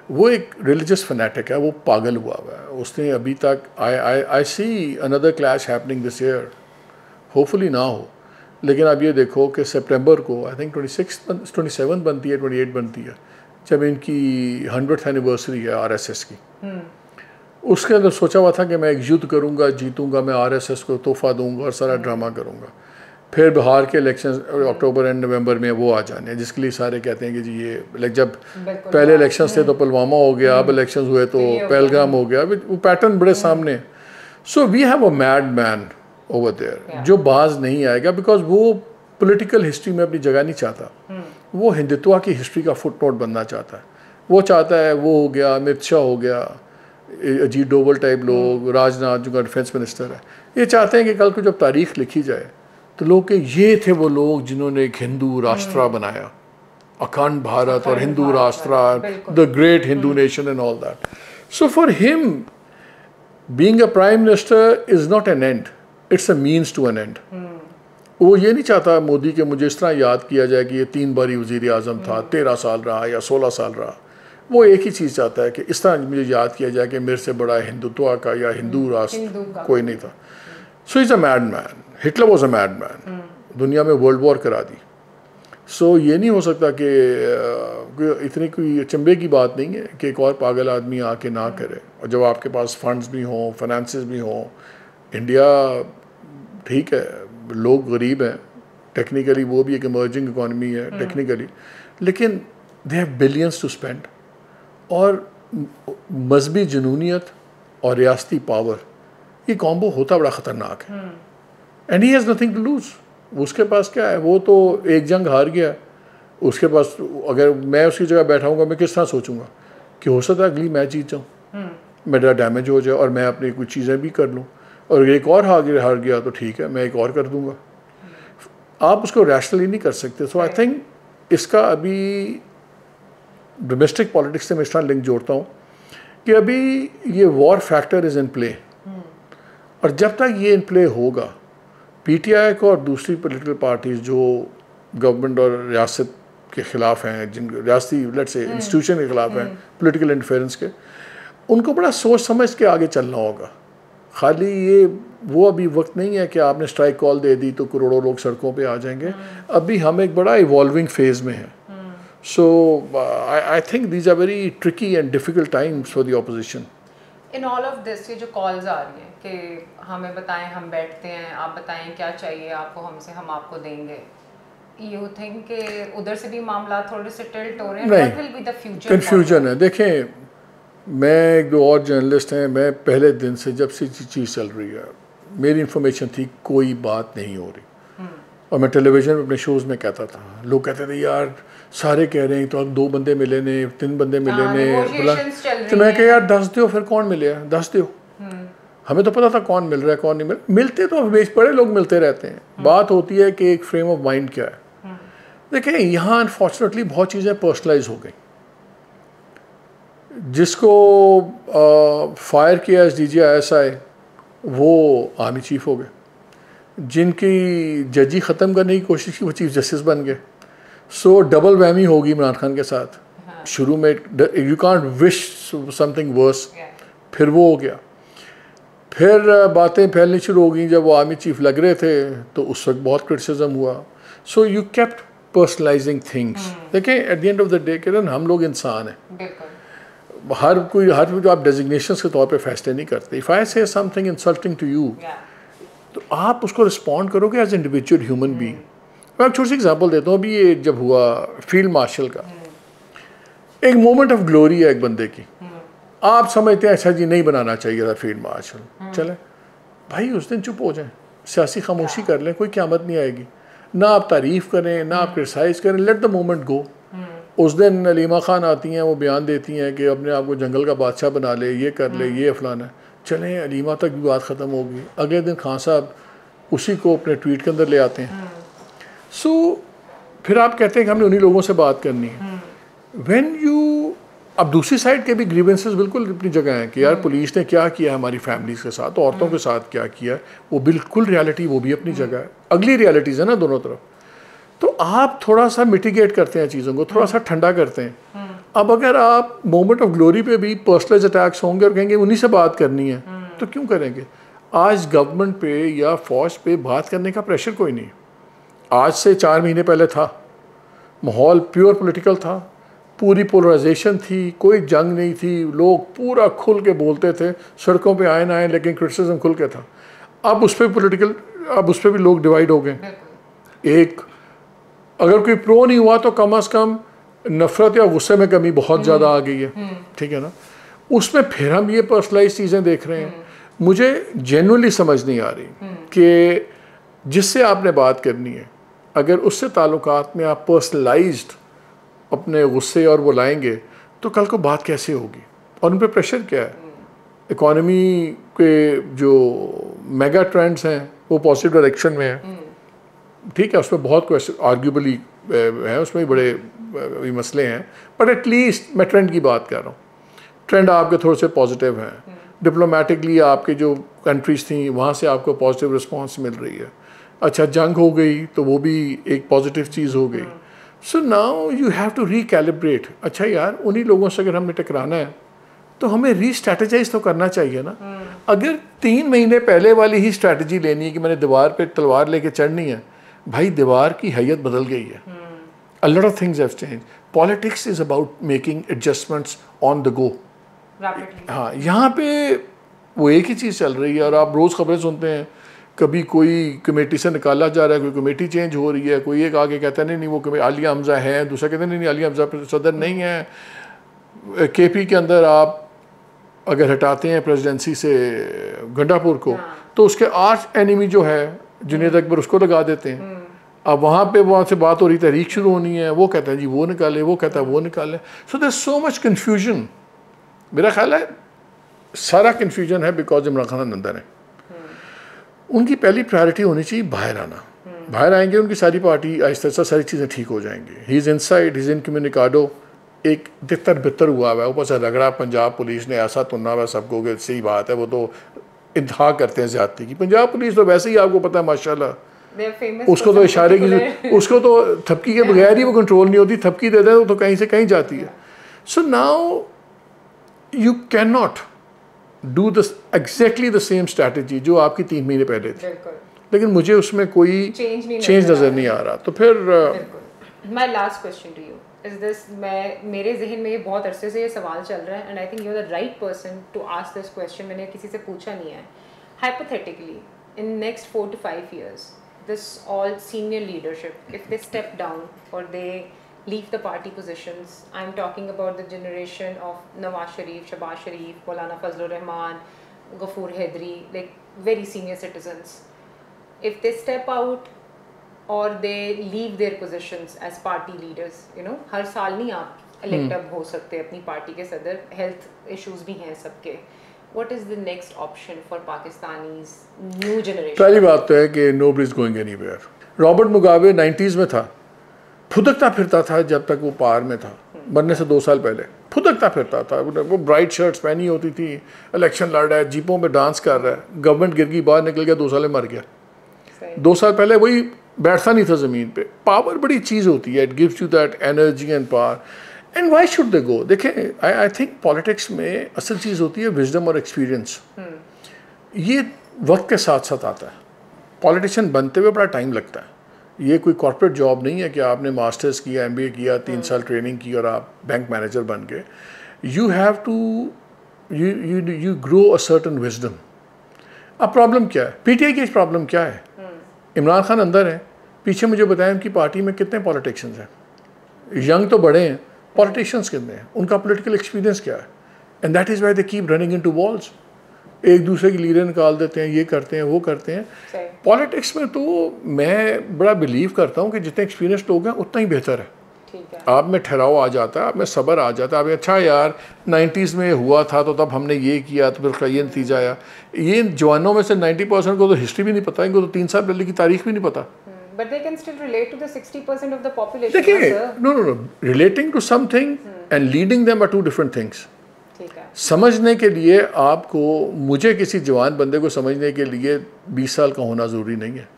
वो एक रिलीजियस फैनेटिक है, वो पागल हुआ है। उसने अभी तक I see another clash happening this year, hopefully ना हो, लेकिन आप ये देखो कि सितंबर को आई थिंक 27 बनती है, 28 बनती है, जब इनकी 100th एनिवर्सरी है आरएसएस की। उसके अंदर सोचा हुआ था कि मैं एक युद्ध करूंगा, जीतूंगा, मैं आरएसएस को तोहफा दूंगा और सारा ड्रामा करूंगा। फिर बिहार के इलेक्शन अक्टूबर एंड नवंबर में वो आ जाने हैं, जिसके लिए सारे कहते हैं कि जी ये जब पहले इलेक्शंस थे तो पुलवामा हो गया, अब इलेक्शंस हुए तो पहलगाम हो गया। वो पैटर्न बड़े सामने है। So we have a mad man over there जो बाज नहीं आएगा, बिकॉज वो पॉलिटिकल हिस्ट्री में अपनी जगह नहीं चाहता। वो हिंदुत्व की हिस्ट्री का फुटनोट बनना चाहता है। वो चाहता है, वो हो गया अमित शाह हो गया, अजीत डोवल टाइप लोग, राजनाथ जो डिफेंस मिनिस्टर है, ये चाहते हैं कि कल को जब तारीख लिखी जाए तो लोग के ये थे वो लोग जिन्होंने एक हिंदू राष्ट्र बनाया, अखंड भारत और हिंदू राष्ट्र, the great Hindu nation and all that. So for him being a prime minister is not an end, it's a means to an end. वो ये नहीं चाहता मोदी के मुझे इस तरह याद किया जाए कि ये 3 बारी वज़ीर आज़म था, 13 साल रहा या 16 साल रहा। वो एक ही चीज़ चाहता है कि इस तरह मुझे याद किया जाए कि मेरे से बड़ा हिंदुत्व का या हिंदू राष्ट्र कोई नहीं था। So is a mad man. Hitler was a mad man, दुनिया में वर्ल्ड वॉर करा दी। सो ये नहीं हो सकता कि इतनी कोई चंबे की बात नहीं है कि एक और पागल आदमी आके ना करे। और जब आपके पास फंड्स भी हों, फाइनेंसेस भी हों, इंडिया ठीक है, लोग गरीब हैं, टेक्निकली वो भी एक इमर्जिंग इकॉनमी है टेक्निकली, लेकिन they have billions to spend. और मजहबी जुनूनियत और रियासती पावर, ये कॉम्बो होता बड़ा ख़तरनाक है। And he has nothing to lose. उसके पास क्या है, वो तो एक जंग हार गया, उसके पास अगर मैं उसकी जगह बैठा हूँगा, मैं किस तरह सोचूंगा कि हो सकता है अगली मैच जीत जाऊँ, मेरा डैमेज हो जाए और मैं अपनी कुछ चीज़ें भी कर लूँ, और एक और हार गया तो ठीक है, मैं एक और कर दूँगा। आप उसको रैशनली नहीं कर सकते। सो आई थिंक इसका अभी डोमेस्टिक पॉलिटिक्स से मैं इस तरह लिंक जोड़ता हूँ कि अभी ये war factor is in play, और जब तक ये इन प्ले होगा, पीटीआई को और दूसरी पॉलिटिकल पार्टीज जो गवर्नमेंट और रियासत के ख़िलाफ़ हैं, जिन रियासती लेट्स से इंस्टीट्यूशन के ख़िलाफ़ हैं, पॉलिटिकल इंटरफेरेंस के, उनको बड़ा सोच समझ के आगे चलना होगा। खाली ये वो अभी वक्त नहीं है कि आपने स्ट्राइक कॉल दे दी तो करोड़ों लोग सड़कों पे आ जाएंगे। अभी हम एक बड़ा इवॉल्विंग फेज़ में हैं। So I think these are very tricky and difficult times for the opposition. In all of this, ये जो कॉल्स आ रही हैं कि हमें बताएं, हम बैठते हैं, आप बताएं क्या चाहिए आपको हमसे, हम आपको देंगे, यू थिंक कि उधर से भी मामला थोड़े से टिल्ट हो रहे हैं? What will be the future? Confusion है। देखें, मैं एक दो और जर्नलिस्ट हैं, मैं पहले दिन से जब से चीज़ चल रही है, मेरी इन्फॉर्मेशन थी कोई बात नहीं हो रही। और मैं टेलीविज़न में अपने शोज़ में कहता था, लोग कहते थे यार सारे कह रहे हैं तो अब 2 बंदे मिले ने, 3 बंदे मिले ने, तो मैं कह यार 10 दो, फिर कौन मिले, 10 दो। हमें तो पता था कौन मिल रहा है कौन नहीं मिलते तो बेच पड़े लोग मिलते रहते हैं। बात होती है कि एक फ्रेम ऑफ माइंड क्या है। देखें, यहाँ अनफॉर्चुनेटली बहुत चीज़ें पर्सनलाइज हो गई। जिसको फायर किया एस DGI वो आर्मी चीफ हो गए, जिनकी जजी ख़त्म करने की कोशिश की वो चीफ जस्टिस बन गए। सो डबल वैमी होगी इमरान खान के साथ। शुरू में you can't wish something worse, फिर वो हो गया। फिर बातें फैलनी शुरू हो गई, जब वो आर्मी चीफ लग रहे थे तो उस वक्त बहुत क्रिटिसिज्म हुआ। So you kept personalising things. देखें, at the end of the day Kiran, हम लोग इंसान हैं। हर कोई जो आप डेजिग्नेशंस के तौर पे फैसले नहीं करते। इफ़ आई से समथिंग इंसल्टिंग टू यू, तो आप उसको रिस्पॉन्ड करोगे एज इंडिविजुअल ह्यूमन बीइंग। मैं एक छोटी सी एग्जांपल देता हूँ। अभी ये जब हुआ फील्ड मार्शल का, एक मोमेंट ऑफ ग्लोरी है एक बंदे की, आप समझते हैं अच्छा जी नहीं बनाना चाहिए था फील्ड मार्शल, चले भाई उस दिन चुप हो जाएं, सियासी खामोशी कर लें, कोई क़यामत नहीं आएगी। ना आप तारीफ़ करें ना आप क्रिटिसाइज़ करें, लेट द मोमेंट गो। उस दिन अलीमा खान आती हैं, वो बयान देती हैं कि अपने आप को जंगल का बादशाह बना ले, ये कर ले, ये फलाना। चलें अलीमा तक भी बात ख़त्म होगी, अगले दिन खान साहब उसी को अपने ट्वीट के अंदर ले आते हैं। सो फिर आप कहते हैं कि हमने उन्हीं लोगों से बात करनी है। व्हेन यू, अब दूसरी साइड के भी ग्रीवेंसेस बिल्कुल अपनी जगह हैं कि यार पुलिस ने क्या किया है हमारी फैमिलीज़ के साथ, औरतों के साथ क्या किया, वो बिल्कुल रियलिटी वो भी अपनी जगह है। अगली रियलिटीज़ है ना दोनों तरफ। तो आप थोड़ा सा मिटिगेट करते हैं चीज़ों को, थोड़ा सा ठंडा करते हैं। अब अगर आप मोमेंट ऑफ ग्लोरी पे भी पर्सनलाइज अटैक्स होंगे और कहेंगे उन्हीं से बात करनी है, तो क्यों करेंगे? आज गवर्नमेंट पे या फौज पे बात करने का प्रेशर कोई नहीं। आज से 4 महीने पहले था, माहौल प्योर पॉलिटिकल था, पूरी पोलराइजेशन थी, कोई जंग नहीं थी, लोग पूरा खुल के बोलते थे, सड़कों पे आए ना आए लेकिन क्रिटिसिज्म खुल के था। अब उस पर पॉलिटिकल, अब उस पर भी लोग डिवाइड हो गए। एक अगर कोई प्रो नहीं हुआ तो कम अज़ कम नफ़रत या गुस्से में कमी बहुत ज़्यादा आ गई है, ठीक है ना। उसमें फिर हम ये पर्सनलाइज चीज़ें देख रहे हैं। मुझे जेन्युइनली समझ नहीं आ रही कि जिससे आपने बात करनी है, अगर उससे ताल्लुकात में आप पर्सनलाइज्ड अपने गुस्से और वो लाएंगे तो कल को बात कैसे होगी? और उन पर प्रेशर क्या है? इकॉनमी के जो मेगा ट्रेंड्स हैं वो पॉजिटिव डायरेक्शन में है, ठीक है, उसमें बहुत क्वेश्चन आर्ग्यूबली है, उसमें भी बड़े मसले हैं, बट एटलीस्ट मैं ट्रेंड की बात कर रहा हूँ। ट्रेंड आपके थोड़े से पॉजिटिव हैं, डिप्लोमेटिकली आपके जो कंट्रीज़ थी वहाँ से आपको पॉजिटिव रिस्पांस मिल रही है। अच्छा, जंग हो गई तो वो भी एक पॉजिटिव चीज़ हो गई। So now you have to recalibrate. अच्छा यार, उन्हीं लोगों से अगर हमें टकराना है तो हमें रीस्ट्रैटेजाइज तो करना चाहिए ना। अगर 3 महीने पहले वाली ही स्ट्रैटेजी लेनी है कि मैंने दीवार पे तलवार लेके चढ़नी है, भाई दीवार की हैयत बदल गई है। A lot of things have changed. Politics is about making adjustments on the go. Rapidly. हाँ, यहाँ पे वो एक ही चीज़ चल रही है और आप रोज़ खबरें सुनते हैं, कभी कोई कमेटी से निकाला जा रहा है, कोई कमेटी चेंज हो रही है, कोई एक आगे कहता है नहीं वो आलिया हमजा है, दूसरा कहता है नहीं आलिया हमजा सदर नहीं है। केपी के अंदर आप अगर हटाते हैं प्रेसिडेंसी से गंडापुर को, तो उसके आर्च एनिमी जो है जुनेद अकबर, उसको लगा देते हैं। अब वहाँ से बात हो रही, तहरीक शुरू होनी है, वो कहता है जी वो निकाले, वो कहता है वो निकाले। So there so much confusion. मेरा ख्याल है सारा कन्फ्यूजन है बिकॉज इमरान खान अंदर है। उनकी पहली प्रायोरिटी होनी चाहिए बाहर आना। बाहर आएंगे उनकी सारी पार्टी आहिस्ता आहिस्ता सारी चीज़ें ठीक हो जाएंगी। He is inside, he is incommunicado, एक तितर बितर हुआ हुआ है, ऊपर से रगड़ा पंजाब पुलिस ने ऐसा तुन्ना हुआ सबको कि सही बात है, वो तो इंतहा करते हैं ज़्यादती की। पंजाब पुलिस तो वैसे ही आपको पता है माशाल्लाह, उसको तो इशारे की, उसको तो थपकी के बगैर ही वो कंट्रोल नहीं होती, थपकी देते हैं तो कहीं से कहीं जाती है। सो now you can not do the exactly the same strategy जो आपकी 3 महीने पहले थी, लेकिन मुझे उसमें कोई चेंज नज़र नहीं आ रहा। तो फिर my last question to you is this, मेरे जहन में ये बहुत अरसे से ये सवाल चल रहा है and I think you are the right person to ask this question. मैंने किसी से पूछा नहीं है। Hypothetically in next 4 to 5 years, this all senior leadership, if they step down or they leave the party positions, I'm talking about the generation of Nawaz Sharif, Shahbaz Sharif, Maulana Fazlur Rahman, Ghafoor Hedri, like very senior citizens. If they step out or they leave their positions as party leaders, you know, हर साल नहीं आप elect हो सकते अपनी party के सदर, health issues भी हैं सबके। What is the next option for Pakistanis new generation? पहली बात तो है कि nobody is going anywhere. Robert Mugabe 90s में था, फुदकता फिरता था जब तक वो पार में था, बनने से 2 साल पहले फुदकता फिरता था। वो ब्राइट शर्ट्स पहनी होती थी, इलेक्शन लड़ रहा है, जीपों में डांस कर रहा है, गवर्नमेंट गिर गई, बाहर निकल गया, 2 साल में मर गया। 2 साल पहले वही बैठता नहीं था ज़मीन पे। पावर बड़ी चीज़ होती है, it gives you that energy and power. And why should they go? देखें, आई थिंक पॉलिटिक्स में असल चीज़ होती है विजडम और एक्सपीरियंस। ये वक्त के साथ साथ आता है। पॉलिटिशियन बनते हुए बड़ा टाइम लगता है। ये कोई कॉर्पोरेट जॉब नहीं है कि आपने मास्टर्स किया, MBA किया, 3 साल ट्रेनिंग की और आप बैंक मैनेजर बन गए। You have to you grow a certain wisdom. अब प्रॉब्लम क्या है? PTI की प्रॉब्लम क्या है? इमरान खान अंदर है, पीछे मुझे बताएं उनकी पार्टी में कितने पॉलिटिशियंस हैं? यंग तो बड़े हैं, पॉलिटिशियंस कितने हैं? उनका पॉलिटिकल एक्सपीरियंस क्या है? And that is why they keep running into walls. एक दूसरे की लीडर निकाल देते हैं, ये करते हैं वो करते हैं। पॉलिटिक्स में तो मैं बड़ा बिलीव करता हूँ कि जितने एक्सपीरियंस लोग हैं उतना ही बेहतर है। आप में ठहराव आ जाता है, आप में सब्र आ जाता है। आप अच्छा यार 90s में हुआ था तो तब हमने ये किया तो फिर ये नतीजा आया। ये जवानों में से 90% को तो हिस्ट्री भी नहीं पता, इनको तो 3 साल पहले की तारीख भी नहीं पता। But they can still relate to the 60% of the population. देखिए, no, relating to something and leading them are two different things. समझने के लिए आपको, मुझे किसी जवान बंदे को समझने के लिए 20 साल का होना ज़रूरी नहीं है।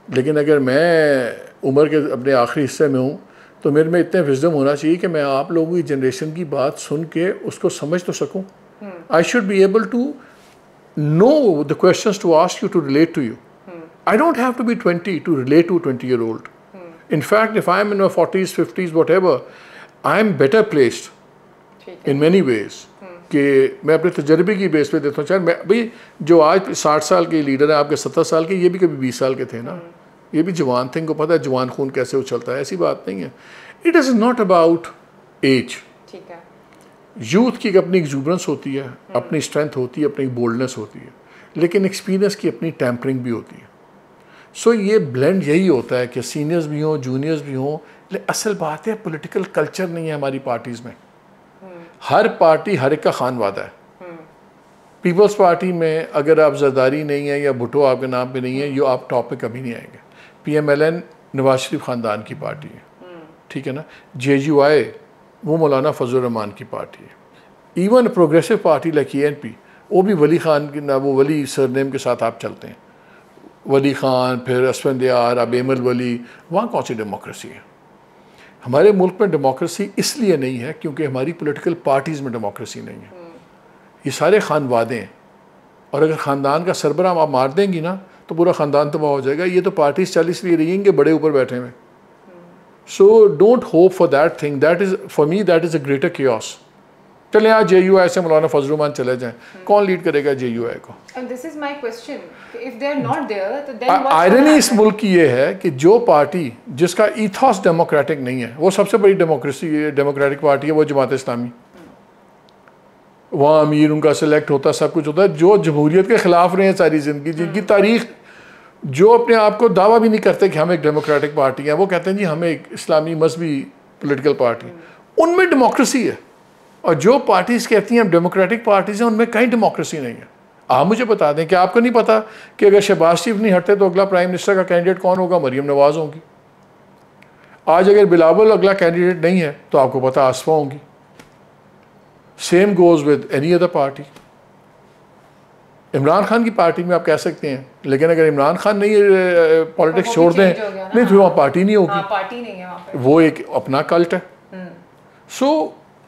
लेकिन अगर मैं उम्र के अपने आखिरी हिस्से में हूँ तो मेरे में इतने विजडम होना चाहिए कि मैं आप लोगों की जनरेशन की बात सुन के उसको समझ तो सकूँ। I should be able to know the questions to ask you to relate to you. I don't have to be 20 to relate to a 20-year-old. In fact, if I'm in my 40s, 50s, whatever, I'm better placed in many ways. कि मैं अपने तजर्बे की base पे देता हूँ। चाहे मैं भाई जो आज 60 साल के लीडर हैं, आपके 70 साल के, ये भी कभी 20 साल के थे ना, ये भी जवान थे, इनको पता है जवान खून कैसे उछलता है। ऐसी बात नहीं है। It is not about age. Youth की अपनी एग्जूबरेंस होती है, अपनी स्ट्रेंथ होती है, अपनी बोल्डनेस होती है, लेकिन एक्सपीरियंस की अपनी टेम्परिंग भी होती है। सो ये ब्लेंड यही होता है कि सीनियर्स भी हों, जूनियर्स भी हों। लेकिन असल बात है पॉलिटिकल कल्चर नहीं है हमारी पार्टीज़ में। हर पार्टी हर एक का खानवादा है। पीपल्स पार्टी में अगर आप जरदारी नहीं है या भुट्टो आपके नाम पे नहीं है, ये आप टॉप पे कभी नहीं आएंगे। PMLN नवाज शरीफ ख़ानदान की पार्टी है, ठीक है ना। JUI वो मौलाना फजल रहमान की पार्टी है। Even progressive party like ANP वो भी वली खान की ना, वो वली सरनेम के साथ आप चलते हैं। वली खान, फिर असफंदियार, अब एमल वली, वहाँ कौन सी डेमोक्रेसी है? हमारे मुल्क में डेमोक्रेसी इसलिए नहीं है क्योंकि हमारी पॉलिटिकल पार्टीज़ में डेमोक्रेसी नहीं है। ये सारे खानवादे हैं, और अगर ख़ानदान का सरबराह आप मार देंगी ना तो पूरा ख़ानदान तबाह हो जाएगा। ये तो पार्टीज 40 लिए रही हैं कि बड़े ऊपर बैठे हुए। So don't hope for that thing, that is for me that is a greater chaos. चले आज JUI से मौलाना फजल रहमान चले जाएं, कौन लीड करेगा JUI को? This is my question. If they are not there, तो then what? आयरनी इस मुल्क की ये है कि जो पार्टी जिसका ईथॉस डेमोक्रेटिक नहीं है, वो सबसे बड़ी डेमोक्रेटिक पार्टी है, वो जमात इस्लामी। वहाँ अमीर उनका सिलेक्ट होता है, सब कुछ होता है। जो जमहूरियत के खिलाफ रहे हैं सारी ज़िंदगी, जिनकी तारीख, जो अपने आप को दावा भी नहीं करते कि हम एक डेमोक्रेटिक पार्टी है, वो कहते हैं जी हमें एक इस्लामी मजहबी पोलिटिकल पार्टी, उनमें डेमोक्रेसी है। और जो पार्टीज़ कहती हैं हम डेमोक्रेटिक पार्टीज़ हैं, उनमें कहीं डेमोक्रेसी नहीं है। आप मुझे बता दें कि आपको नहीं पता कि अगर शहबाज शरीफ नहीं हटते तो अगला प्राइम मिनिस्टर का कैंडिडेट कौन होगा? मरियम नवाज़ होंगी। आज अगर बिलावल अगला कैंडिडेट नहीं है तो आपको पता आसफा होंगी। Same goes with any other party. Imran Khan की पार्टी में आप कह सकते हैं, लेकिन अगर इमरान खान नहीं पॉलिटिक्स छोड़ दें, नहीं तो वहाँ पार्टी नहीं होगी। पार्टी नहीं है वहाँ पे। वो एक अपना कल्ट है। सो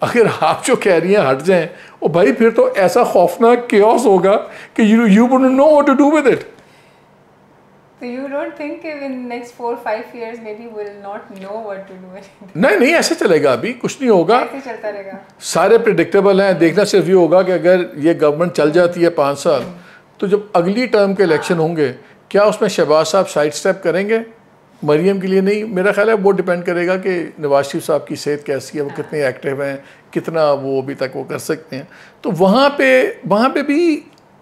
अगर आप जो कह रही हैं हट जाएं, और भाई फिर तो ऐसा खौफनाक केओस होगा कि you wouldn't know what to do with it. So you don't think in next 4-5 years maybe we'll not know what to do with it? नहीं ऐसे चलेगा, अभी कुछ नहीं होगा, ऐसे चलता रहेगा। सारे प्रेडिक्टेबल हैं। देखना सिर्फ ये होगा कि अगर ये गवर्नमेंट चल जाती है 5 साल, तो जब अगली टर्म के इलेक्शन होंगे, क्या उसमें शहबाज साहब साइड स्टेप करेंगे? मरियम के लिए नहीं। मेरा ख्याल है वो डिपेंड करेगा कि नवाज शरीफ साहब की सेहत कैसी है, वो कितने एक्टिव हैं, कितना वो अभी तक वो कर सकते हैं। तो वहाँ पे भी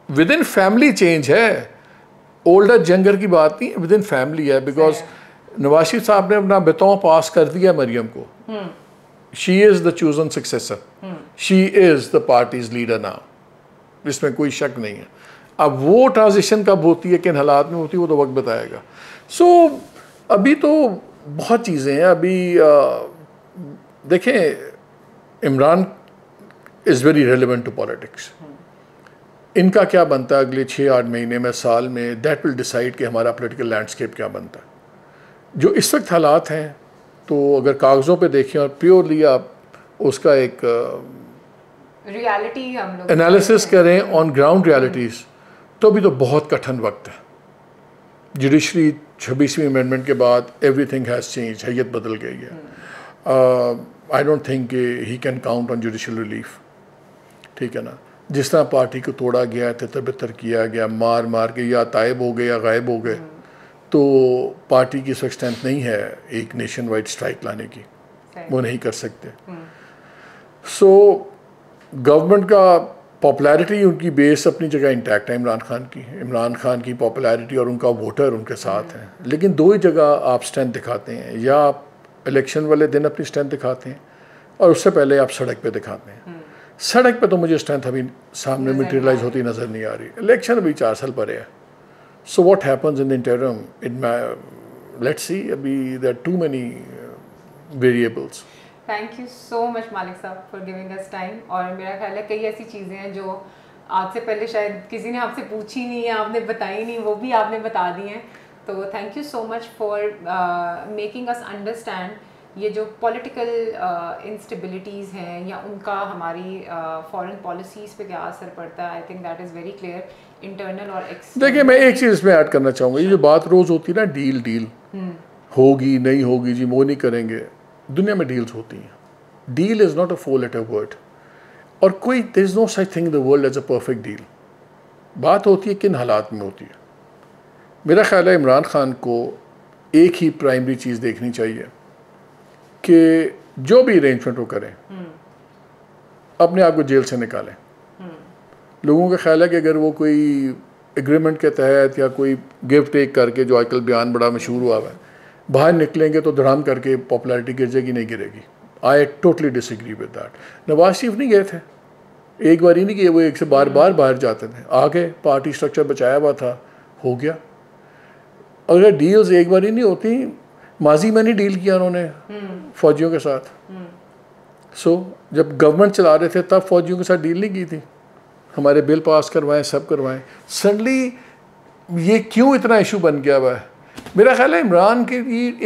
विद इन फैमिली चेंज है। ओल्डर जंगर की बात नहीं, विद इन फैमिली है। बिकॉज नवाज शरीफ साहब ने अपना बेतौं पास कर दिया मरियम को। She is the chosen successor, she is the parties leader now, इसमें कोई शक नहीं है। अब वो ट्रांजिशन कब होती है, किन हालात में होती है, वो तो वक्त बताएगा। सो अभी तो बहुत चीज़ें हैं। अभी देखें, Imran is very relevant to politics. इनका क्या बनता है अगले 6-8 महीने में, साल में, दैट विल डिसाइड कि हमारा पॉलिटिकल लैंडस्केप क्या बनता है। जो इस वक्त हालात हैं, तो अगर कागज़ों पे देखें और प्योरली आप उसका एक रियलिटी हम लोग एनालिसिस करें ऑन ग्राउंड रियलिटीज़, तो अभी तो बहुत कठिन वक्त है। जुडिशरी 26वीं अमेंडमेंट के बाद एवरीथिंग हैज़ चेंज, हैयत बदल गई है। I don't think he can count on judicial relief, ठीक है ना। जिस तरह पार्टी को तोड़ा गया, तितर-बितर किया गया, मार मार के या तायब हो गए या गायब हो गए, तो पार्टी की इस स्ट्रेंथ नहीं है एक नेशन वाइड स्ट्राइक लाने की, वो नहीं कर सकते। सो गवर्नमेंट का पॉपुलैरिटी उनकी बेस अपनी जगह इंटैक्ट है इमरान खान की। इमरान खान की पॉपुलैरिटी और उनका वोटर उनके साथ है, लेकिन दो ही जगह आप स्ट्रेंथ दिखाते हैं, या आप इलेक्शन वाले दिन अपनी स्ट्रेंथ दिखाते हैं और उससे पहले आप सड़क पे दिखाते हैं। सड़क पे तो मुझे स्ट्रेंथ अभी सामने मटेरियलाइज होती नज़र नहीं आ रही। इलेक्शन अभी 4 साल परे है। So what happens in the interim, let's see, अभी there are too many variables. Thank you so much Malik साहब फॉर गिविंग अस टाइम। और मेरा ख्याल है कई ऐसी चीज़ें हैं जो आपसे पहले शायद किसी ने आपसे पूछी नहीं या आपने बताई नहीं, वो भी आपने बता दी हैं। तो thank you so much for making us understand ये जो पॉलिटिकल इंस्टेबिलिटीज़ हैं या उनका हमारी फॉरेन पॉलिसीज़ पे क्या असर पड़ता है। I think that is very clear internal और एक्सटर्नल। देखिए, मैं एक चीज़ इसमें ऐड करना चाहूँगा, ये जो बात रोज़ होती है ना, डील डील होगी नहीं होगी जी, वो नहीं करेंगे। दुनिया में डील्स होती हैं। Deal is not a 4-letter word, और कोई there is no such thing in the world as a perfect deal. बात होती है किन हालात में होती है। मेरा ख्याल है इमरान खान को एक ही प्राइमरी चीज़ देखनी चाहिए कि जो भी अरेंजमेंट वो करें अपने आप को जेल से निकालें। लोगों का ख्याल है कि अगर वो कोई एग्रीमेंट के तहत या कोई गिव टेक करके, जो आजकल बयान बड़ा मशहूर हुआ है, बाहर निकलेंगे तो धड़ाम करके पॉपुलैरिटी गिर जाएगी, नहीं गिरेगी। I totally disagree with that. Nawaz Sharif नहीं गए थे, एक बार ही नहीं किए, वो एक से बार बार बाहर जाते थे, आगे पार्टी स्ट्रक्चर बचाया हुआ था, हो गया। अगर डील्स एक बार ही नहीं होती, माजी में नहीं डील किया उन्होंने फौजियों के साथ। सो जब गवर्नमेंट चला रहे थे तब फौजियों के साथ डील नहीं की थी, हमारे बिल पास करवाएं, सब करवाएं। सडनली ये क्यों इतना इशू बन गया हुआ है? मेरा ख्याल है इमरान की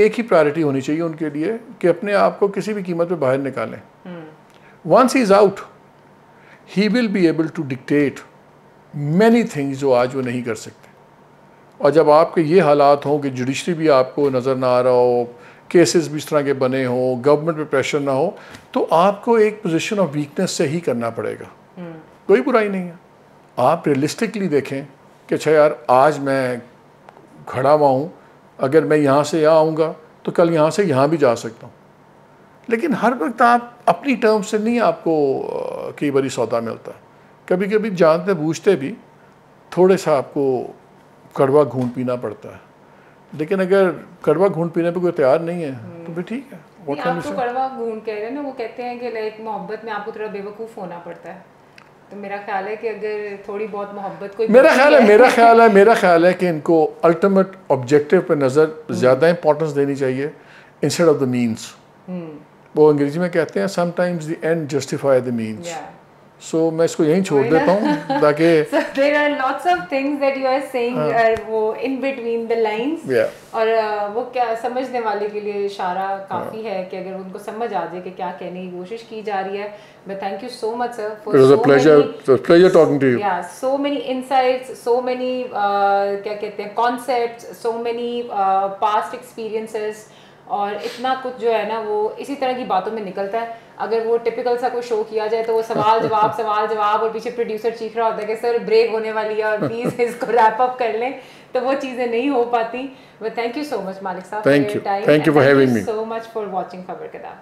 एक ही प्रायोरिटी होनी चाहिए उनके लिए कि अपने आप को किसी भी कीमत पे बाहर निकालें। Once he is out, he will be able to dictate many things जो आज वो नहीं कर सकते। और जब आपके ये हालात हों कि जुडिशरी भी आपको नज़र ना आ रहा हो, केसेस भी इस तरह के बने हों, गवर्नमेंट पे प्रेशर ना हो, तो आपको एक पोजीशन ऑफ वीकनेस से ही करना पड़ेगा। कोई बुराई नहीं है। आप रियलिस्टिकली देखें कि अच्छा यार, आज मैं खड़ा हुआ हूँ, अगर मैं यहाँ से यहाँ आऊँगा तो कल यहाँ से यहाँ भी जा सकता हूँ। लेकिन हर वक्त आप अपनी टर्म से नहीं, आपको कई बारी सौदा मिलता। कभी कभी जानते बूझते भी थोड़े सा आपको कड़वा घूंट पीना पड़ता है। लेकिन अगर कड़वा घूंट पीने पे कोई तैयार नहीं है तो फिर ठीक है। आपको कड़वा घूंट कह रहे हैं ना, वो कहते हैं कि लाइक मोहब्बत में आपको थोड़ा बेवकूफ़ होना पड़ता है। तो मेरा ख्याल है कि अगर थोड़ी बहुत मोहब्बत कोई मेरा ख्याल है कि इनको अल्टीमेट ऑब्जेक्टिव पे नज़र ज़्यादा इंपॉर्टेंस देनी चाहिए इंस्टेड ऑफ द मीन्स। वो अंग्रेजी में कहते हैं sometimes the end justify the means. So मैं इसको यहीं छोड़ देता हूँ ताकि there are lots of things that you are saying वो इन बिटवीन द लाइंस, और वो क्या समझने वाले के लिए इशारा काफ़ी है कि अगर उनको समझ आ जाए कि क्या कहने की कोशिश की जा रही है। But thank you so much sir for so pleasure talking to you. Yeah so many insights, so many क्या कहते हैं concepts, so many past experiences, और इतना कुछ जो है ना वो इसी तरह की बातों में निकलता है। अगर वो टिपिकल सा कोई शो किया जाए तो वो सवाल जवाब और पीछे प्रोड्यूसर चीख रहा होता है कि सर ब्रेक होने वाली है और प्लीज़ इसको रैप अप कर लें, तो वो चीज़ें नहीं हो पाती। But thank you so much Malik साहब, thank you for having me, so much for watching खबर कदा।